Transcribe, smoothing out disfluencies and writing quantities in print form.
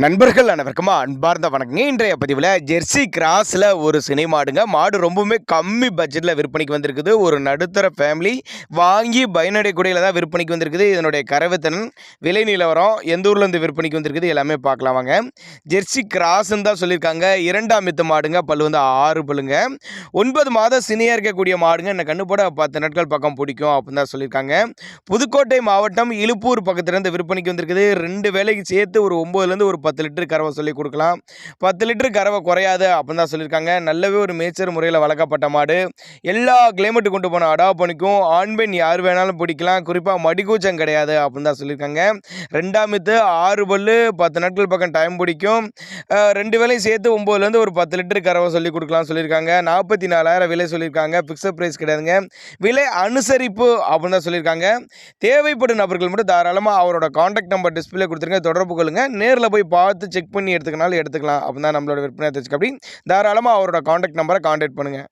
நண்பர்கள் அனைவருக்கும் அன்பார்ந்த வணக்கங்க. இன்றைய பதிவில் ஜெர்சி கிராஸில் ஒரு சினை மாடுங்க. மாடு ரொம்பவுமே கம்மி பட்ஜெட்டில் விற்பனைக்கு வந்திருக்குது. ஒரு நடுத்தர ஃபேமிலி வாங்கி பயனடையக்கூடியல தான் விற்பனைக்கு வந்திருக்குது. இதனுடைய கறவைத்திறன், விலை நிலவரம், எந்த ஊர்லேருந்து விற்பனைக்கு வந்திருக்குது எல்லாமே பார்க்கலாம் வாங்க. ஜெர்சி கிராஸ்ன்னு தான் சொல்லியிருக்காங்க. இரண்டாம் மித்த மாடுங்க. பல்லு வந்து 6 பல்லுங்க. 9 மாதம் சினையாக இருக்கக்கூடிய மாடுங்க. என்ன கண்ணுப்பட 10 நாட்கள் பக்கம் பிடிக்கும் அப்படின்னு தான் சொல்லியிருக்காங்க. புதுக்கோட்டை மாவட்டம் இலுப்பூர் பக்கத்துலேருந்து விற்பனைக்கு வந்திருக்குது. 2 வேலைக்கு சேர்த்து ஒரு 9லேருந்து ஒரு 10 லிட்டர் கறவை சொல்லி கொடுக்கலாம். 10 லிட்டர் கறவை குறையாது அப்படின்னு தான் சொல்லியிருக்காங்க. நல்லாவே ஒரு மேய்ச்சல் முறையில் வளர்க்கப்பட்ட மாடு. எல்லா கிளைமேட்டு கொண்டு போன அடாப்ட் பண்ணிக்கும். ஆண் பெண் யார் வேணாலும் பிடிக்கலாம். குறிப்பாக மடிக்கூச்சம் கிடையாது அப்படின்னு தான் சொல்லியிருக்காங்க. 2ஆம் மித்து 6 பல்லு, 10 நாட்கள் பக்கம் டைம் பிடிக்கும். 2 வேலையும் சேர்த்து 9லேருந்து ஒரு 10 லிட்டர் கறவை சொல்லி கொடுக்கலாம்னு சொல்லியிருக்காங்க. 44,000 விலை சொல்லியிருக்காங்க. ஃபிக்ஸட் ப்ரைஸ் கிடையாதுங்க. விலை அனுசரிப்பு அப்படின்னு தான் சொல்லியிருக்காங்க. தேவைப்படும் நபர்கள் மட்டும் தாராளமாக அவரோட காண்டாக்ட் நம்பர் டிஸ்பிளே கொடுத்துருங்க, தொடர்பு கொள்ளுங்க. நேரில் போய் பார்த்து செக் பண்ணி எடுத்துக்கலாம் அப்படின்னு தான் நம்மளோட விற்பனை தெரிஞ்சுக்க. அப்படி தாராளமாக அவரோட காண்டாக்ட் நம்பரை காண்டாக்ட் பண்ணுங்கள்.